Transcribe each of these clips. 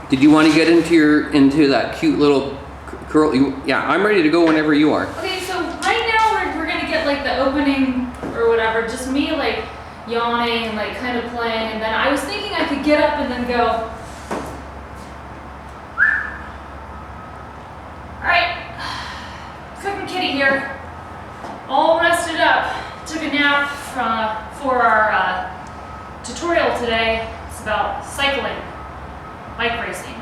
Did you want to get into that cute little curl? Yeah, I'm ready to go whenever you are. Okay, so right now we're gonna get like the opening or whatever, just me like yawning and like kind of playing, and then I was thinking I could get up and then go. Alright, Cookin Kitty here, all rested up. Took a nap for our tutorial today. It's about cycling, bike racing,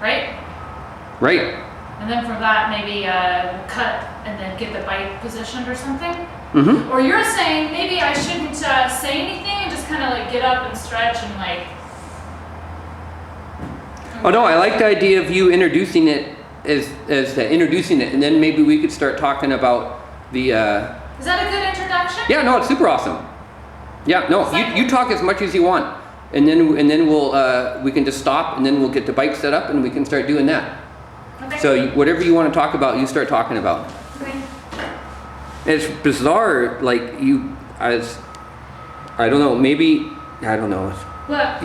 right? Right. And then from that, maybe cut and then get the bike positioned or something. Mm-hmm. Or you're saying maybe I shouldn't say anything and just kind of like get up and stretch and like. Oh no, I like the idea of you introducing it as introducing it, and then maybe we could start talking about the. Is that a good introduction? Yeah, no, it's super awesome. Yeah, no, you talk as much as you want, and then we can just stop, and then we'll get the bike set up, and we can start doing that. Okay. So whatever you want to talk about, you start talking about. Okay. It's bizarre, like I don't know, maybe, I don't know. What?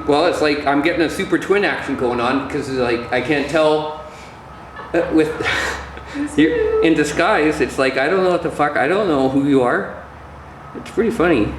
Well, it's like I'm getting a super twin action going on, because like I can't tell with you're in disguise. It's like I don't know what the fuck. I don't know who you are. It's pretty funny.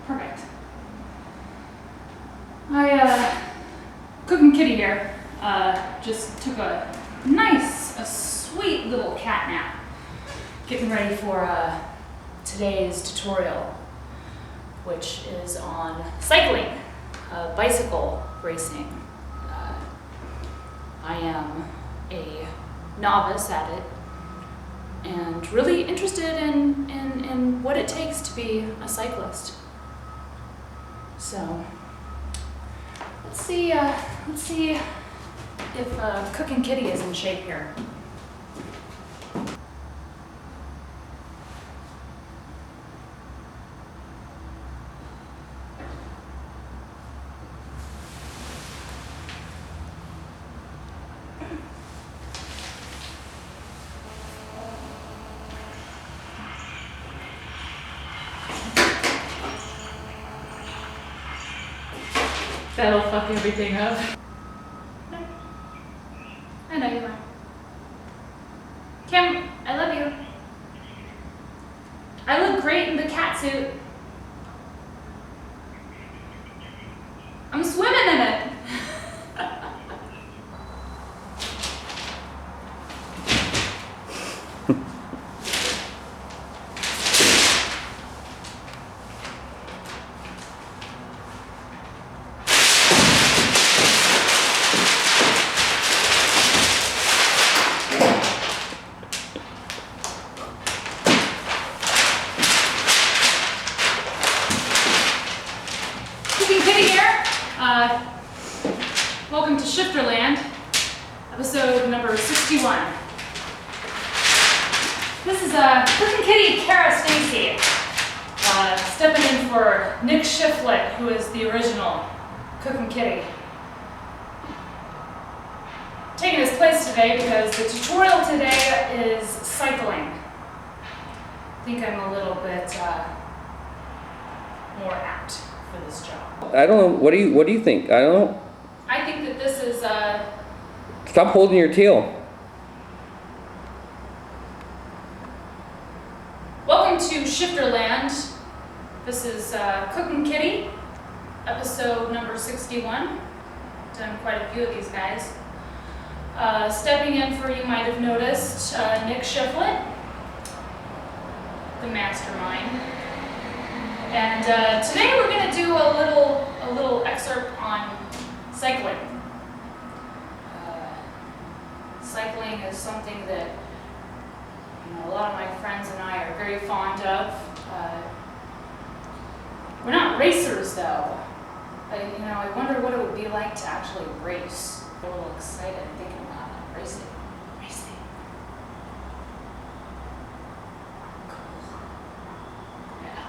Perfect. Cookin Kitty here, just took a sweet little cat nap. Getting ready for today's tutorial, which is on cycling, bicycle racing. I am a novice at it and really interested in what it takes to be a cyclist. So let's see if Cookin Kitty is in shape here. That'll fuck everything up. I know you are. Kim, I love you. I look great in the cat suit. I'm swimming in it. Cookin Kitty here. Welcome to SHifterland, episode number 61. This is Cookin Kitty Kara Stacy, stepping in for Nick Shiflet, who is the original Cookin Kitty. Taking his place today because the tutorial today is cycling. I think I'm a little bit more apt for this job. I don't know. What do you think? I don't know. I think that this is, Stop holding your tail. welcome to SHifterland. This is Cookin Kitty, episode number 61. Done quite a few of these guys. Stepping in for, you might have noticed, Nick Shiflett, the mastermind. And today we're going to do a little excerpt on cycling. Cycling is something that a lot of my friends and I are very fond of. We're not racers though. I wonder what it would be like to actually race. I'm a little excited thinking about it. Racing. Cool. Yeah.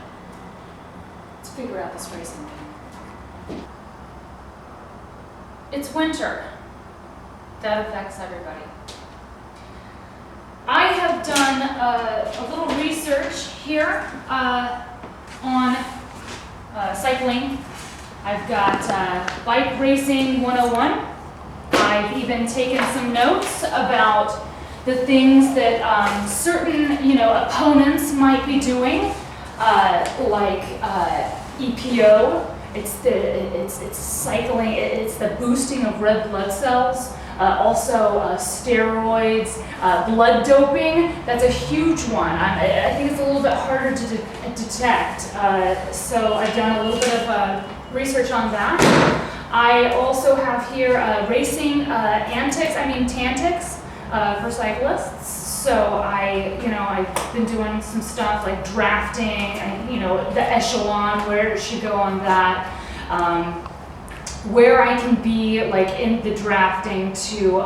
Let's figure out this racing thing. It's winter. That affects everybody. I have done a little research here on cycling. I've got Bike Racing 101. I've even taken some notes about the things that certain, opponents might be doing, like EPO. It's cycling. It's the boosting of red blood cells. Also steroids, blood doping. That's a huge one. I think it's a little bit harder to detect. So I've done a little bit of research on that. I also have here racing tantics for cyclists. So I've been doing some stuff like drafting, and the echelon, where it should go on that. Where I can be like in the drafting to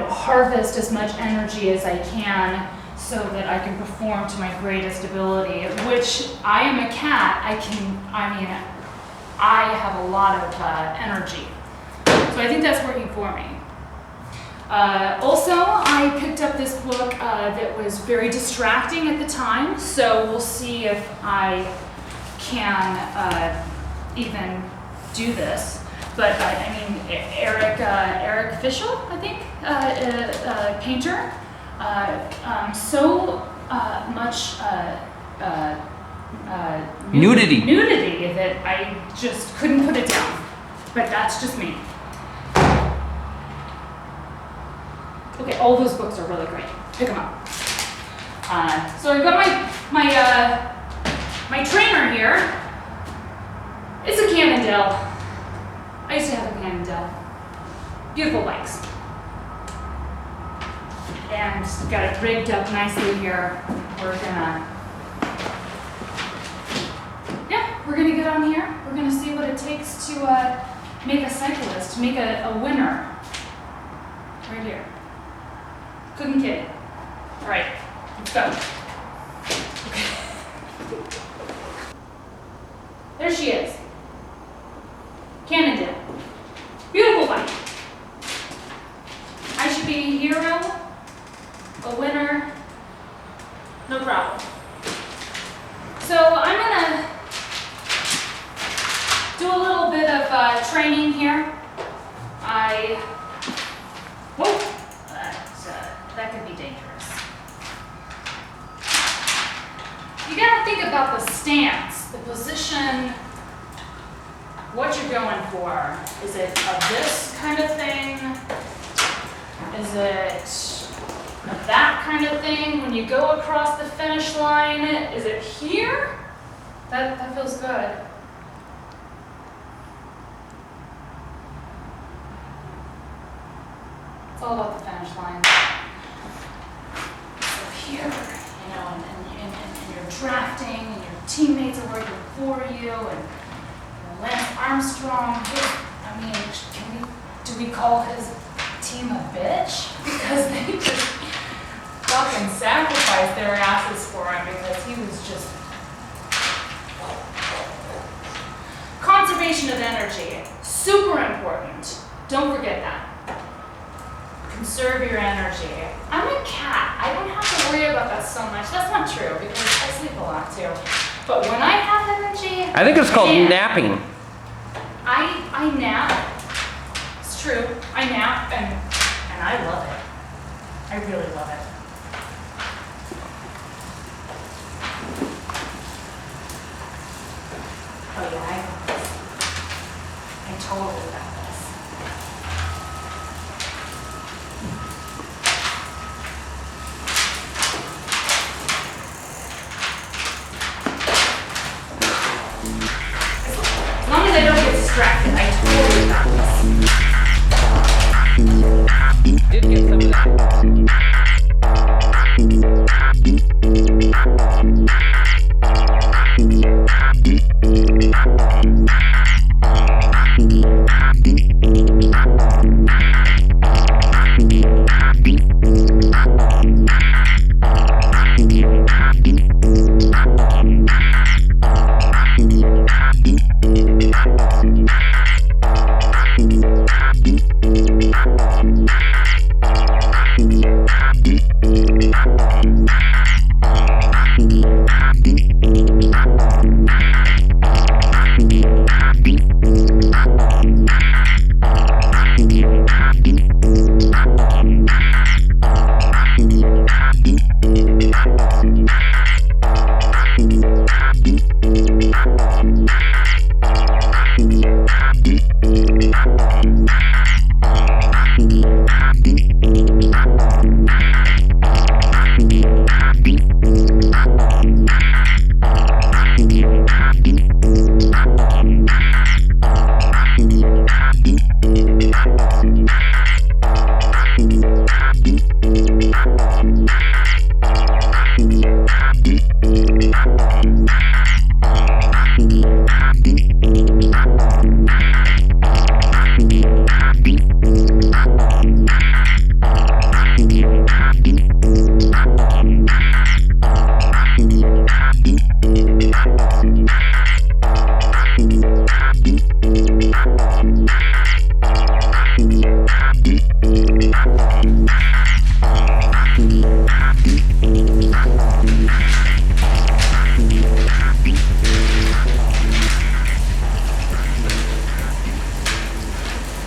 harvest as much energy as I can so that I can perform to my greatest ability, which I am a cat. I have a lot of energy. So I think that's working for me. Also, I picked up this book that was very distracting at the time, so we'll see if I can even do this. But Eric Fischel, I think, painter, so much nudity that I just couldn't put it down. But that's just me. Okay, all those books are really great. Pick them up. So I've got my trainer here. It's a Cannondale. I used to have a Cannondale. Beautiful bikes. And got it rigged up nicely here. We're gonna get on here. We're gonna see what it takes to make a cyclist, make a winner. Right here. Cookin Kitty. All right, let's go. Okay. There she is. Cannondale. Beautiful bike. I should be a hero, a winner, no problem. So I'm gonna do a little bit of training here. That could be dangerous. You gotta think about the stance, the position, what you're going for. Is it a this kind of thing? Is it a that kind of thing? When you go across the finish line, is it here? That feels good. It's all about the finish line. So here, and you're drafting, and your teammates are working for you, and Lance Armstrong, do we call his team a bitch? Because they just fucking sacrificed their asses for him because he was just... Conservation of energy, super important. Don't forget that. Conserve your energy. I'm a cat. I don't have to worry about that so much. That's not true because I sleep a lot too. But when I have energy, I think it's called napping. I I nap. It's true. I nap and I love it. I really love it. Oh yeah, I got this. I totally got this. As long as I don't get distracted, I totally got this. Did get some of that.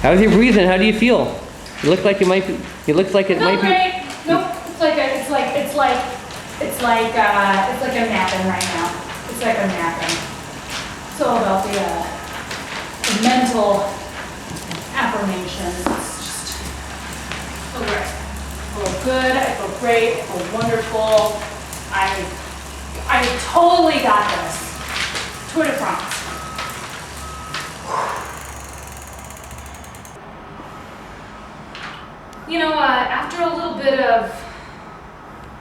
How's your breathing? How do you feel? It looks like it might be. It looks like it might be. Great. Nope. It's like I'm napping right now. It's like I'm napping. It's all about the mental affirmations. It's just so great. I feel good. I feel great. I feel wonderful. I totally got this. Tour de France. You know, after a little bit of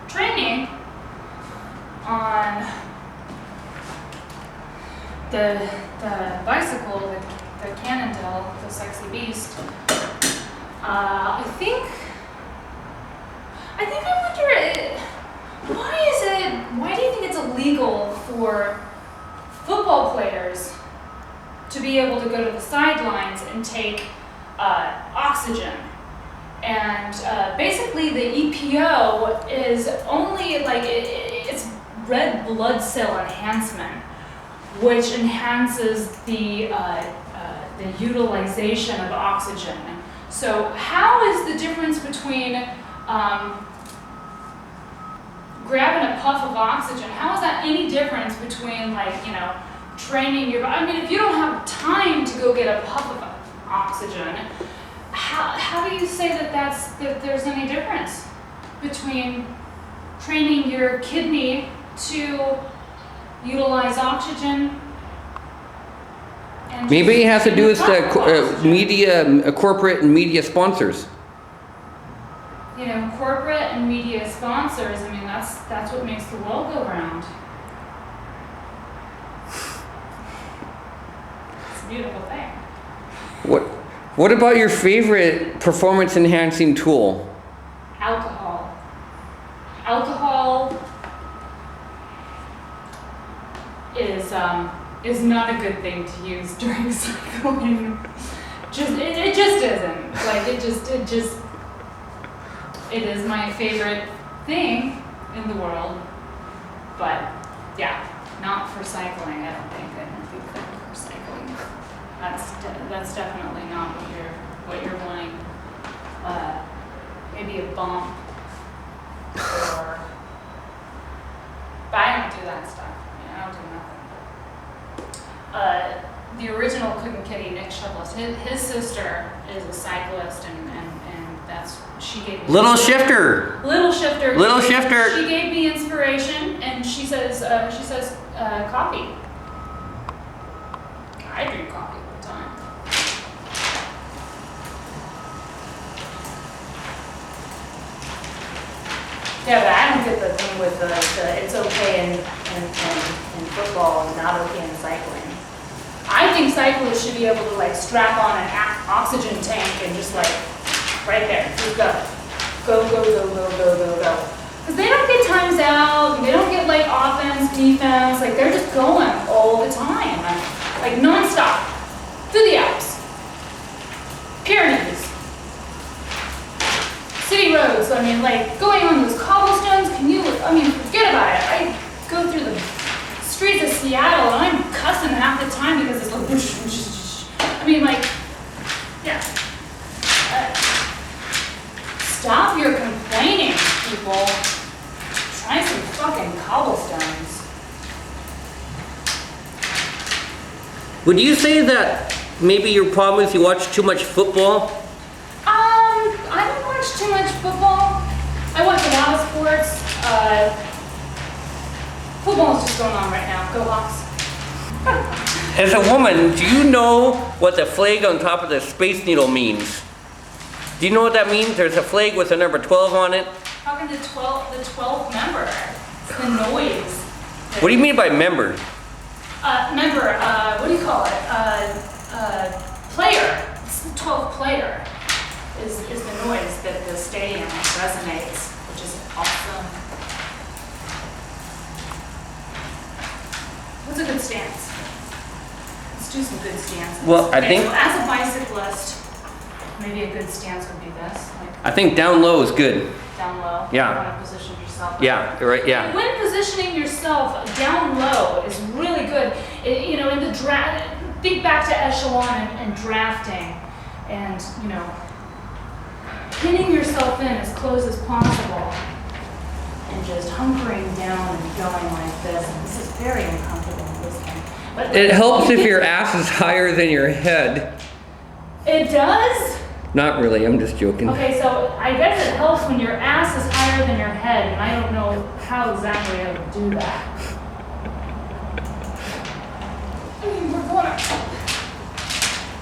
training on the bicycle, the Cannondale, the sexy beast, I think I wonder, why do you think it's illegal for football players to be able to go to the sidelines and take oxygen? And basically the EPO is only like, it's red blood cell enhancement, which enhances the utilization of oxygen. So how is the difference between grabbing a puff of oxygen, how is that any difference between, like, you know, training your, I mean, if you don't have time to go get a puff of oxygen, how do you say that there's any difference between training your kidney to utilize oxygen and Maybe it has to do with the media, corporate and media sponsors. You know, corporate and media sponsors, I mean, that's what makes the world go round. It's a beautiful thing. What about your favorite performance enhancing tool? Alcohol. Alcohol is not a good thing to use during cycling. It just isn't. Like, it is my favorite thing in the world, but yeah, not for cycling. I don't think it would be good for cycling. That's definitely not what you're wanting. Maybe a bump or. But I don't do that stuff. I don't do nothing. The original Cookin Kitty, Nick Shuffles, his sister is a cyclist, and she gave me Little Shifter. She gave me inspiration, and she says coffee. I drink coffee all the time. Yeah, but I don't get the thing with the it's okay in football and not okay in cycling. I think cyclists should be able to like strap on an oxygen tank and just like right there, just go. Go. Because they don't get times out, they don't get like offense, defense, like they're just going all the time. Like nonstop. Through the Alps. Pyrenees. City roads, I mean like going on those cobblestones, forget about it. I go through the streets of Seattle and I'm cussing half the time because it's like whoosh, whoosh, whoosh. Yeah. Stop your complaining, people. Try some fucking cobblestones. Would you say that maybe your problem is you watch too much football? I don't watch too much football. I watch a lot of sports. Football is just going on right now. Go Hawks. As a woman, do you know what the flag on top of the Space Needle means? Do you know what that means? There's a flag with the number 12 on it. How can the 12th member? It's the noise. What do you mean by member? Member, what do you call it? Player. It's the 12th player is the noise that the stadium resonates, which is awesome. What's a good stance? Let's do some good stances. Well, I think so as a bicyclist, maybe a good stance would be this. I think down low is good. Down low. Yeah. You want to position yourself. Yeah, you're right. Yeah. When positioning yourself down low is really good. In the draft, think back to echelon and drafting, and pinning yourself in as close as possible, and just hunkering down and going like this. And this is very uncomfortable listening. But It helps if your ass is higher than your head. It does? Not really, I'm just joking. Okay, so I guess it helps when your ass is higher than your head, and I don't know how exactly I would do that.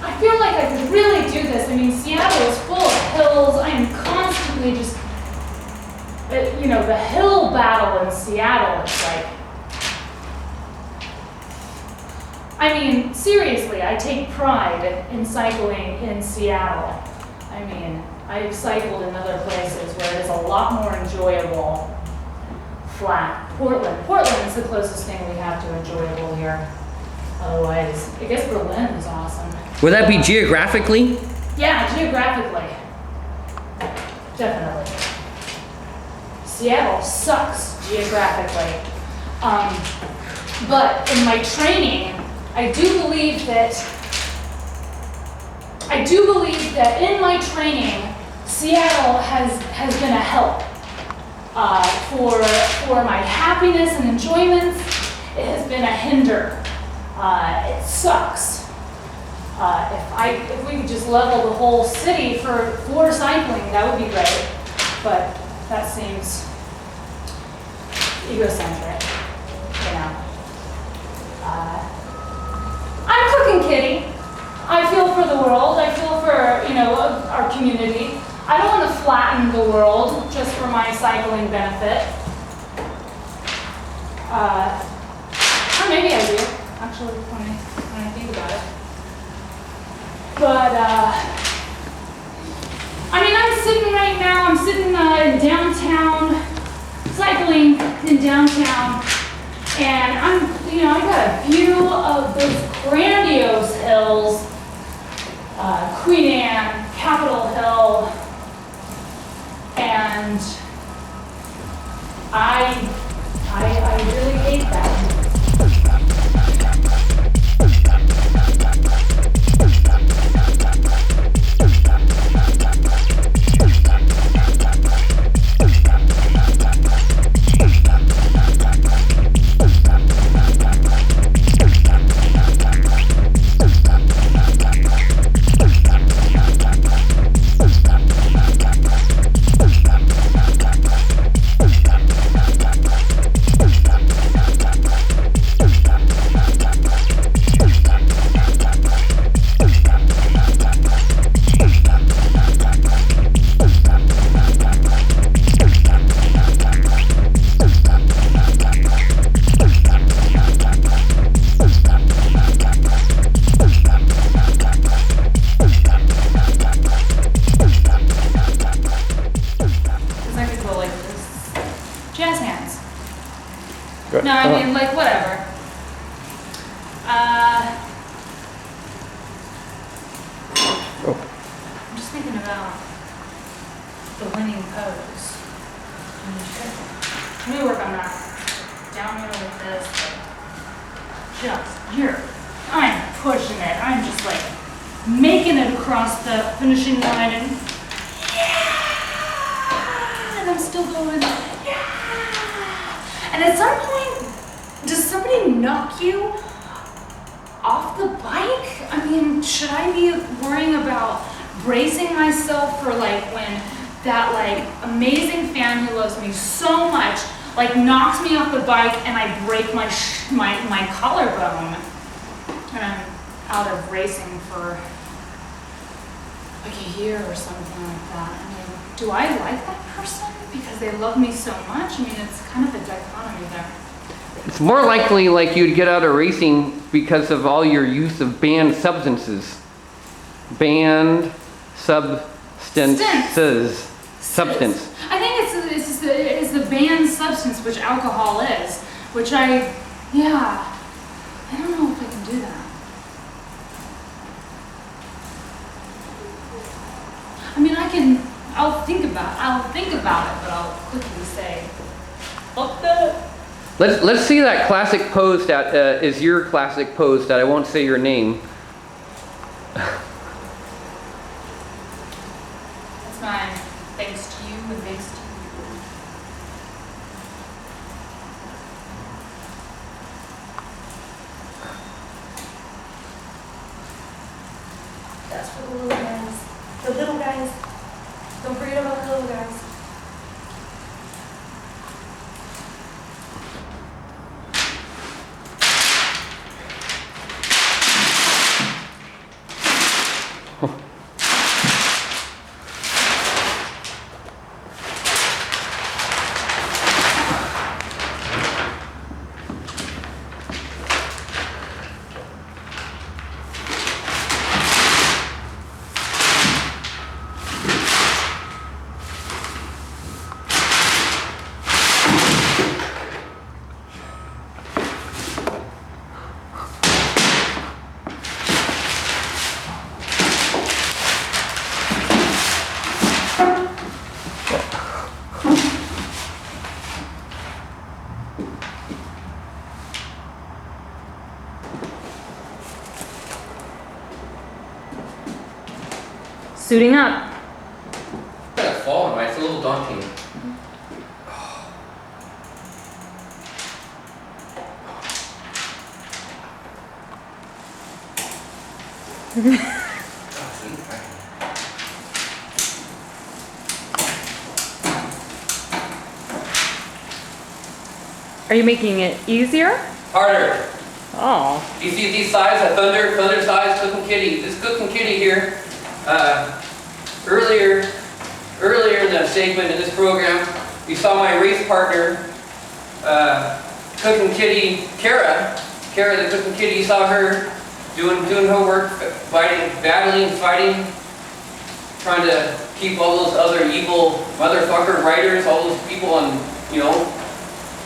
I feel like I could really do this. Seattle is full of hills. I am constantly just, the hill battle in Seattle, it's like, seriously, I take pride in cycling in Seattle. I've cycled in other places where it is a lot more enjoyable. Flat. Portland is the closest thing we have to enjoyable here. Otherwise, I guess Berlin is awesome. Would that be geographically? Yeah, geographically. Definitely. Seattle sucks geographically. But in my training, I do believe that in my training, Seattle has been a help for my happiness and enjoyment. It has been a hinder. It sucks. If we could just level the whole city for cycling, that would be great. But that seems egocentric, I'm Cookin Kitty. I feel for the world. I feel for our community. I don't want to flatten the world just for my cycling benefit. Or maybe I do, actually, when I think about it. But I'm sitting in downtown, cycling in downtown, and I got a view of those grandiose hills, Queen Anne, Capitol Hill, and I really hate that. jazz hands. Good. No, I mean, like, whatever. I'm just thinking about the winning pose. Let me work on that. Down here like this. Just here. I'm pushing it. I'm just like making it across the finishing line and yeah! And I'm still going, yeah! And at some point, does somebody knock you off the bike? I mean, should I be worrying about bracing myself for like when that like amazing fan who loves me so much like knocks me off the bike and I break my collarbone and I'm out of racing for like a year or something like that. I mean, do I like that person because they love me so much? I mean, it's kind of a dichotomy there. It's more likely like you'd get out of racing because of all your use of banned substances. Banned substances. Substance. I think it's the banned substance, which alcohol is, which I don't know if I can do that. I mean, I'll think about it, but I'll quickly say, fuck that. Let's see that classic pose that is your classic pose that I won't say your name. That's mine. Thanks to you and thanks to you. That's for the little guys. The little guys. Don't forget about the little guys. Suiting up. I'm gonna fall, right? It's a little daunting. Are you making it easier? Harder. Oh. You see these sides, a thunder size Cookin Kitty. This Cookin Kitty here, earlier in the segment in this program, you saw my race partner, Cookin Kitty, Kara, the Cookin Kitty. You saw her doing her work, battling, fighting, trying to keep all those other evil motherfucker riders, all those people on, you know,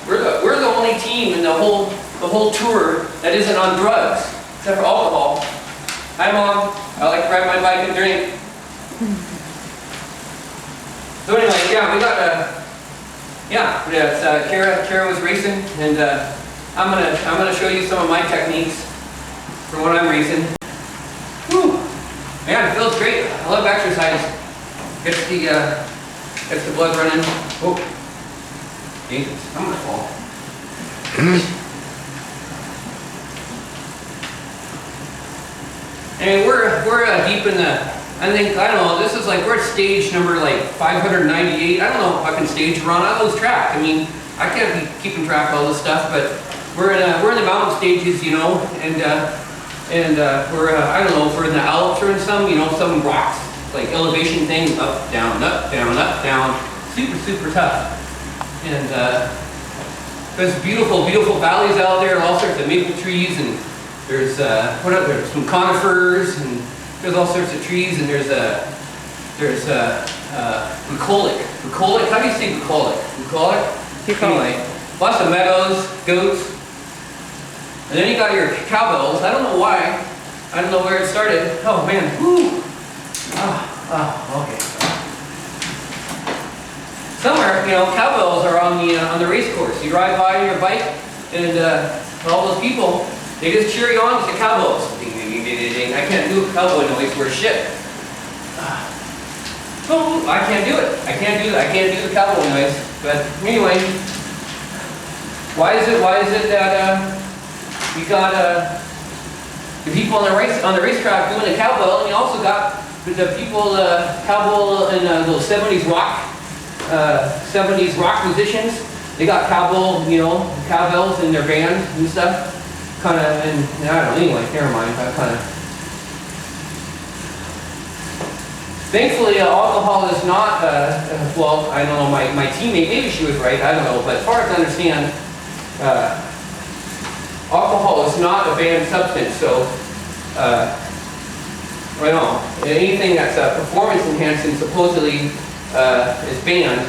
we're the only team in the whole tour that isn't on drugs, except for alcohol. Hi Mom, I like to ride my bike and drink. So anyway, yeah, we got Kara was racing, and I'm gonna show you some of my techniques for when I'm racing. Whew. Man, it feels great. I love exercise. Gets the blood running. Oh, Jesus, I'm gonna fall. And we're deep in the. I don't know. This is like we're at stage number like 598. I don't know if I can stage run. I lose track. I mean, I can't be keeping track of all this stuff, but we're in the mountain stages, you know, and we're I don't know if we're in the Alps or in some rocks like elevation thing, up down, super tough, and there's beautiful valleys out there, all sorts of maple trees, and there's there's some conifers, and there's all sorts of trees, and there's bucolic. How do you say bucolic? You call Anyway, lots of meadows, goats. And then you got your cowbells. I don't know why. I don't know where it started. Oh man, whoo. Okay. Somewhere, cowbells are on the race course. You ride by on your bike, and all those people, they just cheer you on with the cowbells. Ding, ding, ding, ding, ding, ding. I can't do cowboy noise for shit. Oh, I can't do it. I can't do the cowboy noise. But anyway, why is it that you got the people on the racetrack doing the cowbell, and you also got the people cowbell in those 70s rock musicians. They got cowbells in their bands and stuff. Kind of, and I don't know. Anyway, never mind. Thankfully, alcohol is not, well, I don't know, my teammate, maybe she was right, I don't know, but as far as I understand, alcohol is not a banned substance, so, right on. Anything that's performance enhancing supposedly is banned,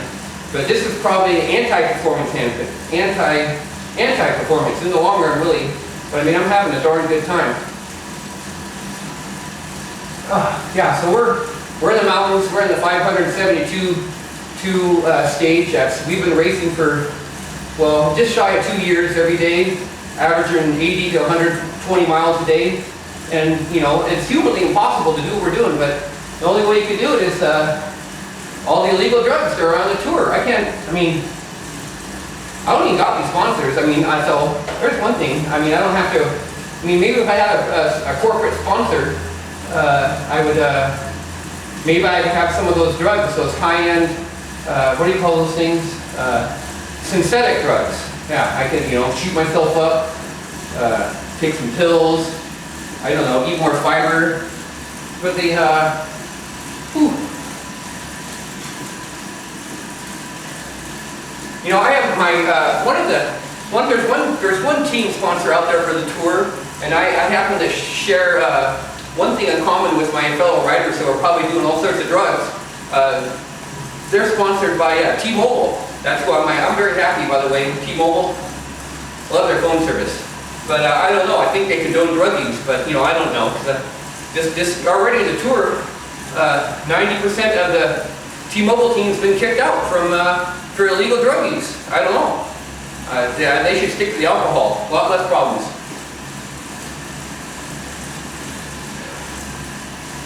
but this is probably anti-performance enhancement, anti-performance in the long run, really, but I mean, I'm having a darn good time. Yeah, so we're in the mountains. We're in the 572 stage. We've been racing for, well, just shy of 2 years every day, averaging 80 to 120 miles a day. And, it's humanly impossible to do what we're doing, but the only way you can do it is all the illegal drugs that are on the tour. I don't even got these sponsors. So there's one thing. I don't have to, maybe if I had a corporate sponsor, I would, maybe I'd have some of those drugs, those high-end, what do you call those things? Synthetic drugs. Yeah, I could, shoot myself up, take some pills, I don't know, eat more fiber. But I have my, there's one team sponsor out there for the tour, and I happen to share one thing in common with my fellow riders who are probably doing all sorts of drugs. They're sponsored by T-Mobile. That's why I'm very happy, by the way, T-Mobile. Love their phone service. But I don't know, I think they condone drug use, but I don't know. This already the tour, 90% of the T-Mobile team's been kicked out for illegal drug use. I don't know. They should stick to the alcohol. A lot less problems.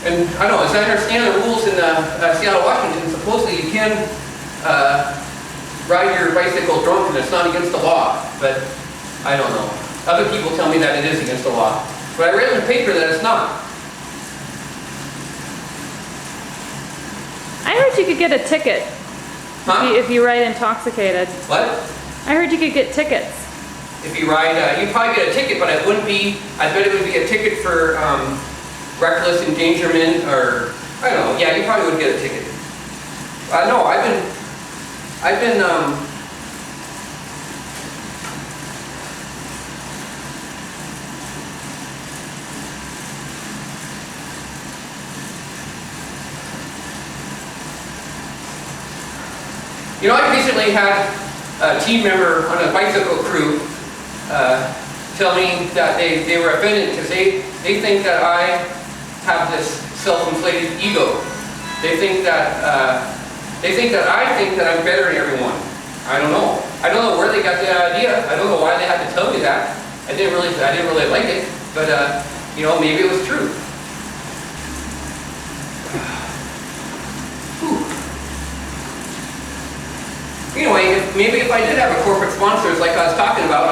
And I don't know, as I understand the rules in Seattle, Washington, supposedly you can ride your bicycle drunk and it's not against the law, but I don't know. Other people tell me that it is against the law. But I read in the paper that it's not. I heard you could get a ticket if you ride intoxicated. What? I heard you could get tickets. If you ride, you'd probably get a ticket, but it wouldn't be, I bet it would be a ticket for reckless endangerment, or, I don't know, yeah, you probably would get a ticket. No, I've been, I recently had a team member on a bicycle crew tell me that they were offended because they think that I have this self-inflated ego. They think that I think that I'm better than everyone. I don't know. I don't know where they got the idea. I don't know why they had to tell me that. I didn't really like it, but maybe it was true. Anyway, maybe if I did have a corporate sponsors like I was talking about,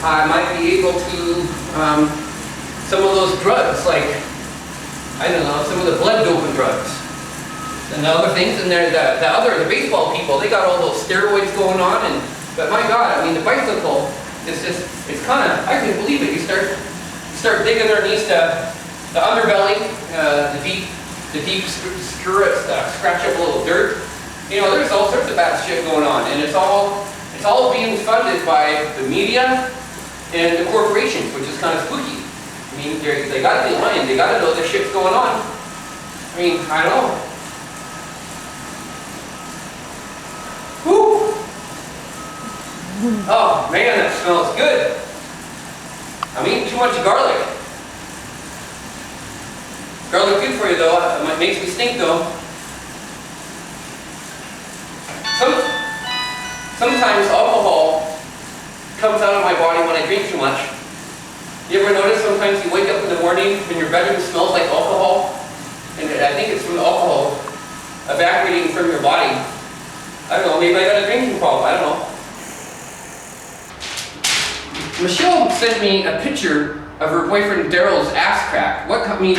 I might be able to, some of those drugs, like, I don't know, some of the blood doping drugs. And the other things in there, the baseball people, they got all those steroids going on, but my God, the bicycle, it's kind of, I can't believe it. You start digging underneath the underbelly, the deep scratch up a little dirt. There's all sorts of bad shit going on, and it's all being funded by the media and the corporations, which is kind of spooky. They gotta be lying. They gotta know this shit's going on. I don't know. Whew. Oh man, that smells good. I'm eating too much garlic. Garlic good for you though. It makes me stink though. Sometimes alcohol comes out of my body when I drink too much. You ever notice sometimes you wake up in the morning and your bedroom smells like alcohol? And I think it's from the alcohol evaporating from your body. I don't know, maybe I got a drinking problem, I don't know. Michelle sent me a picture of her boyfriend Daryl's ass crack. What, I mean,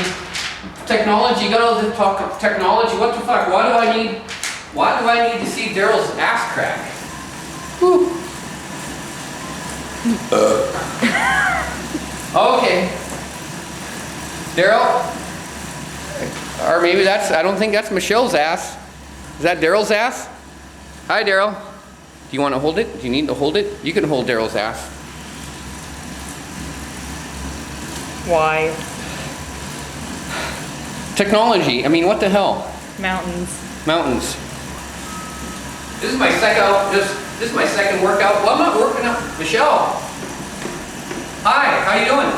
technology, you got all this talk technology, what the fuck? Why do I need to see Daryl's ass crack? Whew. Okay. Daryl? Or maybe that's, I don't think that's Michelle's ass. Is that Daryl's ass? Hi, Daryl. Do you want to hold it? Do you need to hold it? You can hold Daryl's ass. Why? Technology. I mean, what the hell? Mountains. Mountains. This is my second. This is my second workout. Well, I'm not working out. Michelle. Hi. How you doing?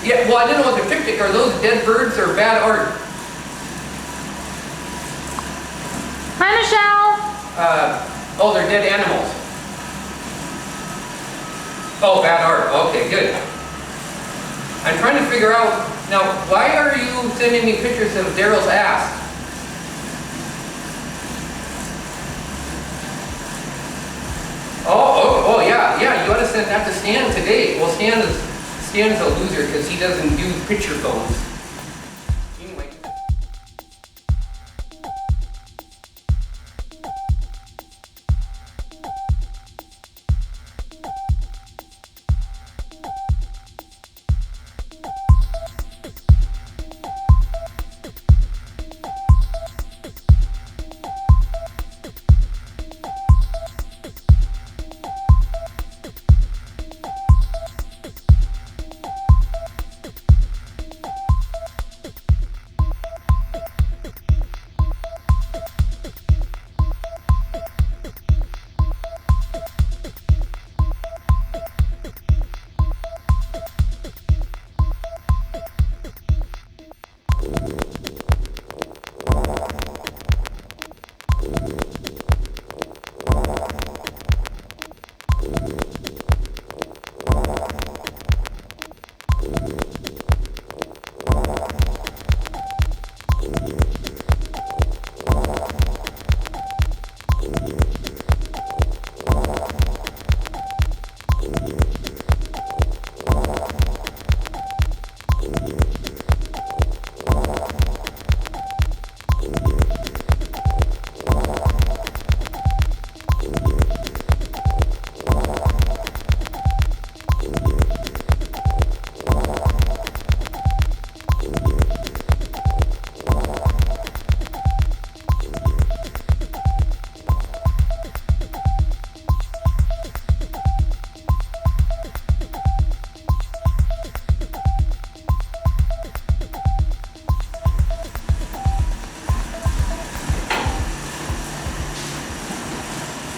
Yeah. Well, I didn't know what the picnic are. Those dead birds or bad art? Hi, Michelle. Oh, they're dead animals. Oh, bad art. Okay, good. I'm trying to figure out now. Why are you sending me pictures of Daryl's ass? Oh, yeah. You ought to send that to Stan today. Well, Stan is a loser because he doesn't do picture phones. Anyway.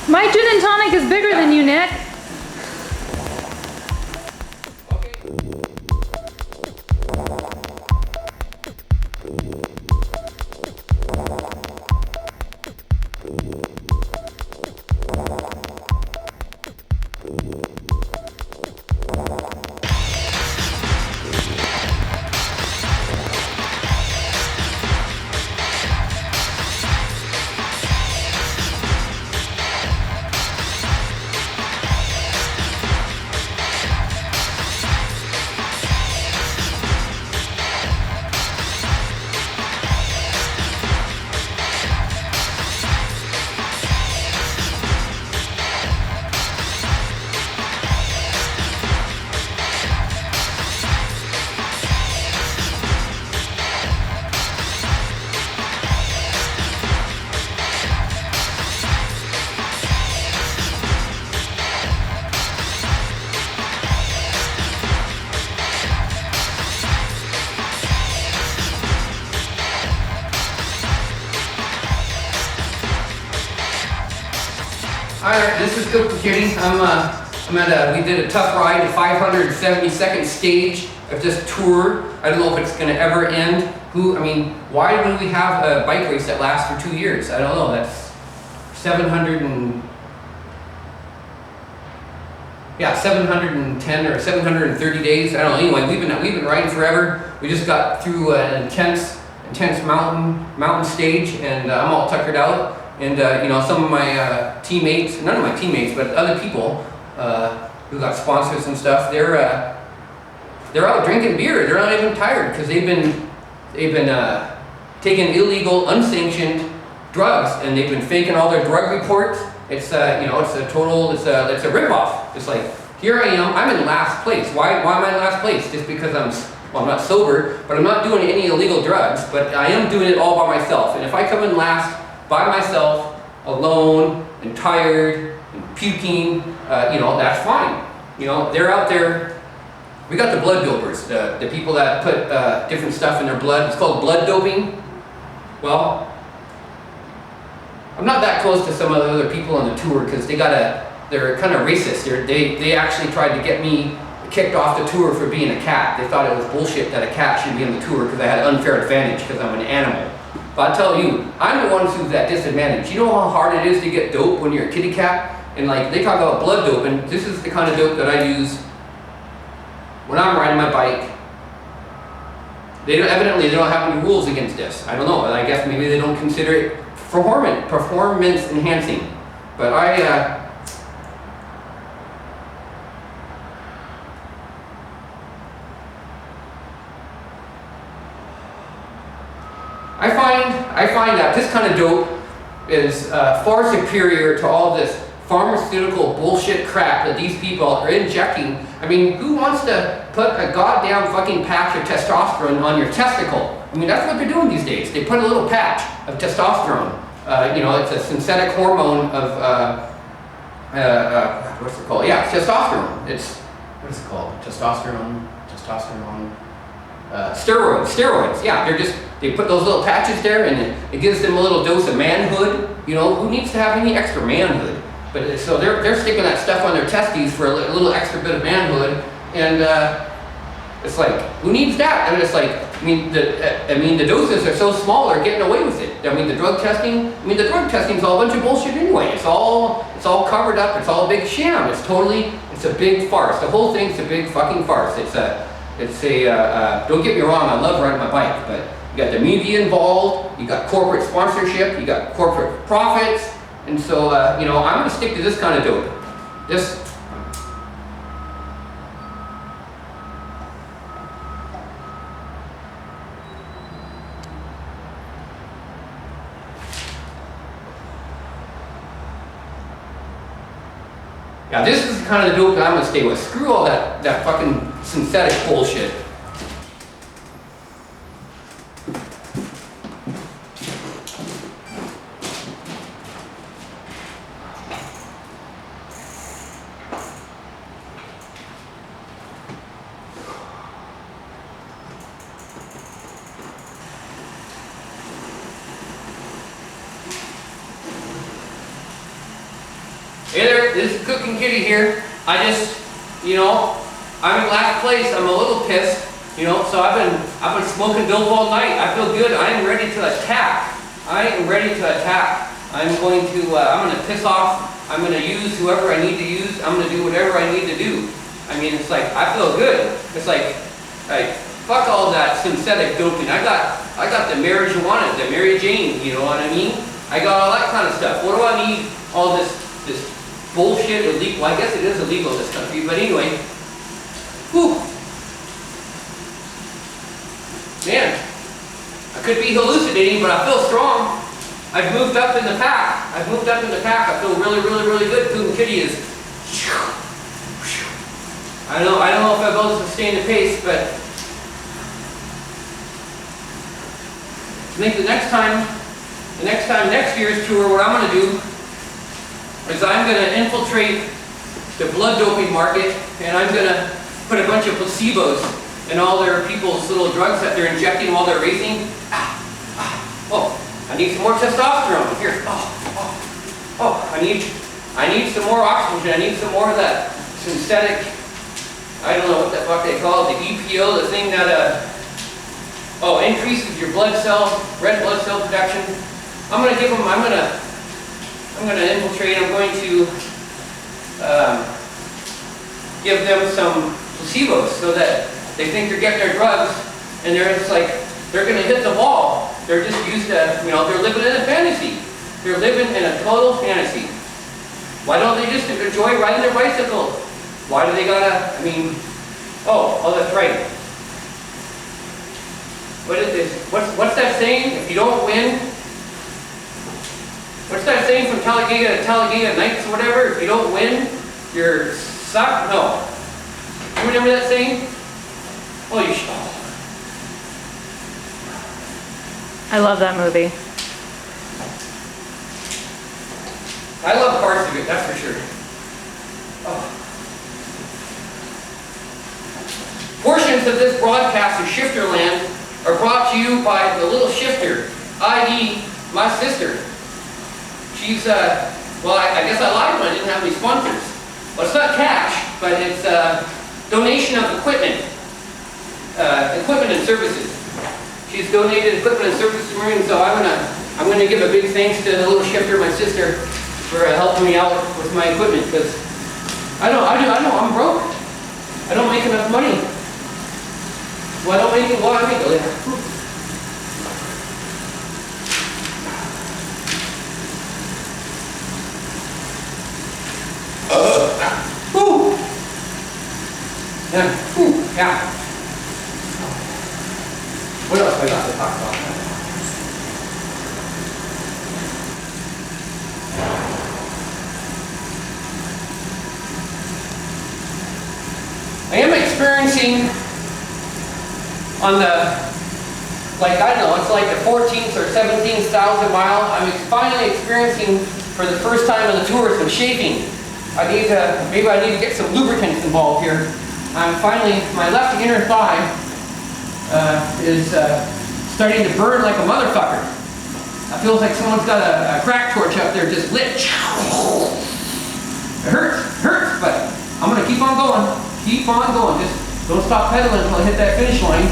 My gin and tonic is bigger than you, Nick. Alright, this is Cookin Kitty. We did a tough ride, the 572nd stage of this tour. I don't know if it's gonna ever end. Why do we have a bike race that lasts for 2 years? I don't know, that's 710 or 730 days. I don't know, anyway, we've been riding forever. We just got through an intense mountain stage, and I'm all tuckered out. And some of my teammates, none of my teammates, but other people who got sponsors and stuff, they're out drinking beer. They're not even tired because they've been taking illegal, unsanctioned drugs, and they've been faking all their drug reports. It's a ripoff. It's like, here I am, I'm in last place. Why am I in last place? Just because I'm not sober, but I'm not doing any illegal drugs, but I am doing it all by myself. And if I come in last by myself, alone, and tired, and puking, that's fine. They're out there. We got the blood dopers, the people that put different stuff in their blood. It's called blood doping. Well, I'm not that close to some of the other people on the tour because they're kind of racist. They actually tried to get me kicked off the tour for being a cat. They thought it was bullshit that a cat should be on the tour because I had an unfair advantage because I'm an animal. But I'll tell you, I'm the one who's at disadvantage. You know how hard it is to get dope when you're a kitty cat? And like, they talk about blood dope, and this is the kind of dope that I use when I'm riding my bike. Evidently they don't have any rules against this. I don't know, I guess maybe they don't consider it performance enhancing. But I find that this kind of dope is far superior to all this pharmaceutical bullshit crap that these people are injecting. Who wants to put a goddamn fucking patch of testosterone on your testicle? That's what they're doing these days. They put a little patch of testosterone. It's a synthetic hormone of, what's it called? Yeah, testosterone. What is it called? Testosterone. Steroids. Yeah, they put those little patches there, and it gives them a little dose of manhood. Who needs to have any extra manhood? But so they're sticking that stuff on their testes for a little extra bit of manhood, and it's like, who needs that? And it's like, the doses are so small, they're getting away with it. The drug testing is all a bunch of bullshit anyway. It's all covered up. It's all a big sham. It's a big farce. The whole thing's a big fucking farce. Don't get me wrong, I love riding my bike, but you got the media involved, you got corporate sponsorship, you got corporate profits, and so, I'm gonna stick to this kind of dope. Yeah, this is the kind of dope that I'm gonna stay with. Screw all that fucking synthetic bullshit. Hey there, this is Cookin Kitty here. I'm in last place. I'm a little pissed, so I've been smoking dope all night. I feel good. I am ready to attack. I'm going to piss off. I'm going to use whoever I need to use. I'm going to do whatever I need to do. It's like, I feel good. It's like fuck all that synthetic doping. I got the marijuana, the Mary Jane, you know what I mean? I got all that kind of stuff. What do I need all this bullshit illegal? Well, I guess it is illegal in this country, but anyway. Whew. Man, I could be hallucinating, but I feel strong. I've moved up in the pack. I feel really, really, really good. Cookin Kitty is. I don't know if I'll be able to sustain the pace, but I think next year's tour, what I'm going to do is I'm going to infiltrate the blood doping market, and I'm going to put a bunch of placebos in all their people's little drugs that they're injecting while they're racing. Oh, I need some more testosterone. Here. I I need some more oxygen. I need some more of that synthetic, I don't know what the fuck they call it, the EPO, the thing that, increases your blood cells, red blood cell production. I'm gonna give them, I'm gonna infiltrate, I'm going to give them some placebos so that they think they're getting their drugs and they're just like, they're gonna hit the wall. They're just used to, they're living in a fantasy. They're living in a total fantasy. Why don't they just enjoy riding their bicycle? Why do they gotta, oh, that's right. What is this? What's that saying? If you don't win, what's that saying from Talladega Nights or whatever? If you don't win, you're suck? No. You remember that saying? Oh, you should. Oh. I love that movie. I love parts of it, that's for sure. Oh. Portions of this broadcast of Shifterland are brought to you by the little shifter, i.e. my sister. She's, I guess I lied when I didn't have any sponsors. Well, it's not cash, but it's donation of equipment. Equipment and services. She's donated equipment and services to me, and so I'm gonna give a big thanks to the little shifter, my sister, for helping me out with my equipment, because I know, I'm broke. I don't make enough money. Well, I don't make it, well, I make it. Yeah. What else have I got to talk about? I am experiencing on the, I don't know, it's like the 14th or 17,000 mile, I'm finally experiencing for the first time on the tour some shaking. Maybe I need to get some lubricants involved here. I'm finally, my left inner thigh is starting to burn like a motherfucker. It feels like someone's got a crack torch up there just lit. It hurts, but I'm gonna keep on going. Keep on going. Just don't stop pedaling until I hit that finish line.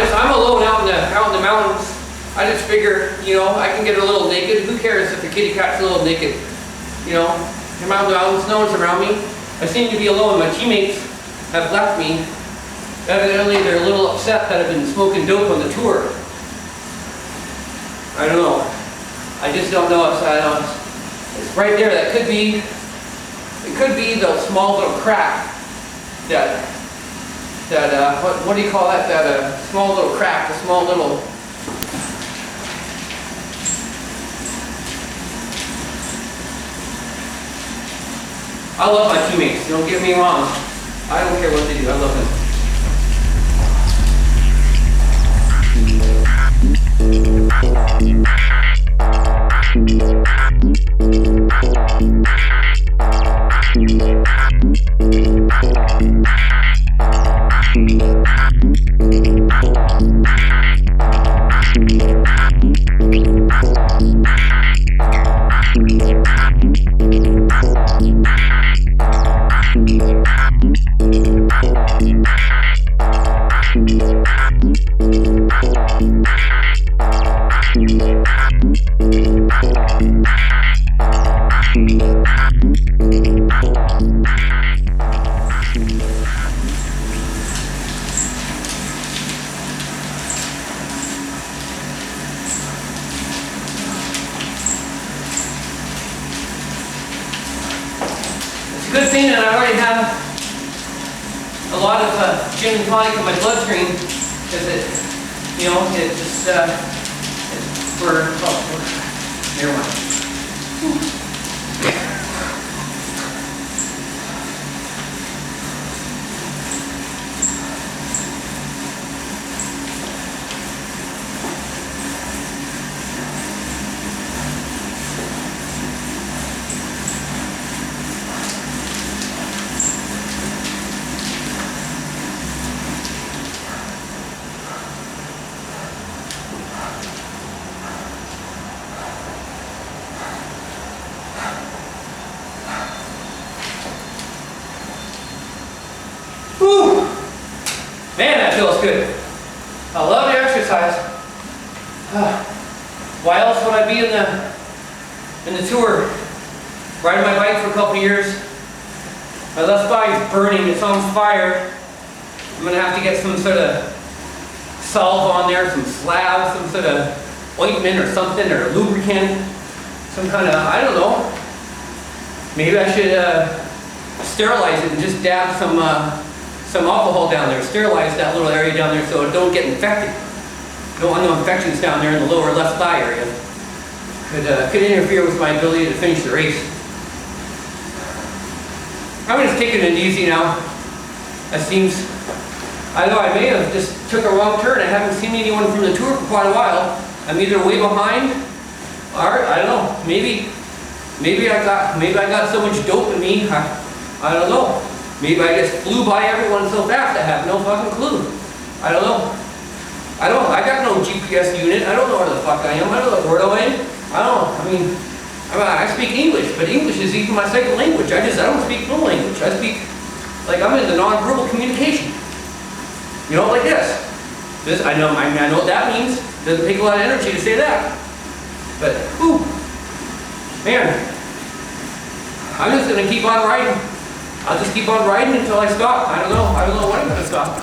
I'm alone out in the mountains. I just figure, I can get a little naked. Who cares if the kitty cat's a little naked? I'm out in the mountains, no one's around me. I seem to be alone. My teammates have left me. Evidently, they're a little upset that I've been smoking dope on the tour. I don't know. I just don't know. It's right there. It could be the small little crack that what do you call that? That small little crack, the small little. I love my teammates. Don't get me wrong. I don't care what they do. I love them. It's a good thing that I already have a lot of gin and tonic in my bloodstream, because it, you know, it just, never mind. Whew. Man, that feels good. I love the exercise. Why else would I be in the tour? Riding my bike for a couple of years. My left thigh is burning, it's on fire. I'm gonna have to get some sort of salve on there, some salve, some sort of ointment or something, or lubricant. Some kind of, I don't know. Maybe I should sterilize it and just dab some alcohol down there, sterilize that little area down there so it don't get infected. Don't want no infections down there in the lower left thigh area. Could interfere with my ability to finish the race. I'm just taking it easy now. It seems, I know I may have just took a wrong turn. I haven't seen anyone from the tour for quite a while. I'm either way behind, or I don't know, maybe I got so much dope in me, I don't know. Maybe I just flew by everyone so fast I have no fucking clue. I don't know. I got no GPS unit. I don't know where the fuck I am. I don't know where I am. I don't know. I mean, I speak English, but English is even my second language. I don't speak full language. I speak, like I'm in the non-verbal communication. You know, like this. I know what that means. Doesn't take a lot of energy to say that. But, whew, man, I'm just gonna keep on riding. I'll just keep on riding until I stop. I don't know when I'm gonna stop.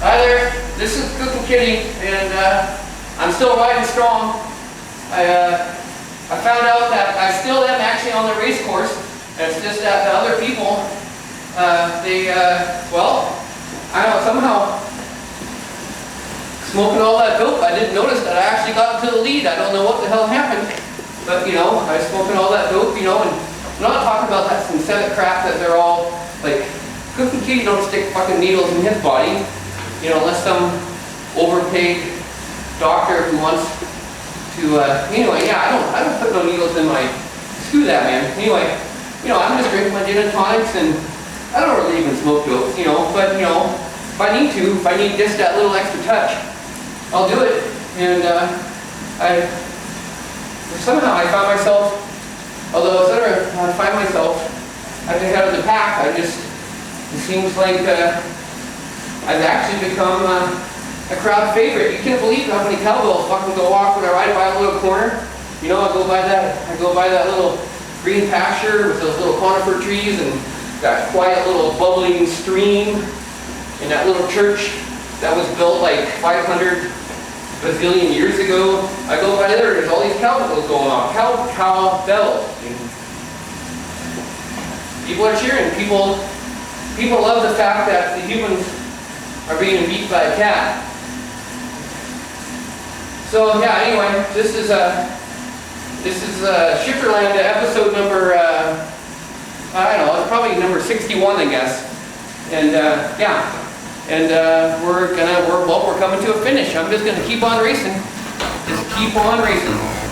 Hi there, this is Cookin Kitty, and I'm still riding strong. I found out that I still am actually on the race course. It's just that the other people, well, I don't know, somehow smoking all that dope, I didn't notice that I actually got into the lead. I don't know what the hell happened, but you know, I was smoking all that dope, you know, and I'm not talking about that synthetic crap that they're all like, Cookin Kitty don't stick fucking needles in his body. You know, unless some overpaid doctor who wants to, anyway, yeah, I don't put no needles in my, screw that, man. Anyway, you know, I'm just drinking my gin and tonics, and I don't really even smoke dope, you know, but, you know, if I need just that little extra touch, I'll do it. And, somehow I found myself, although I find myself at the head of the pack, it seems like, I've actually become a crowd favorite. You can't believe how many cowbells fucking go off when I ride by a little corner. You know, I go by that little green pasture with those little conifer trees and that quiet little bubbling stream and that little church that was built like 500 bazillion years ago. I go by there's all these cowbells going off. Cowbells. People are cheering. People love the fact that the humans are being beat by a cat. So yeah, anyway, this is SHifterland episode number I don't know, it's probably number 61, I guess. And yeah, and we're coming to a finish. I'm just gonna keep on racing. Just keep on racing.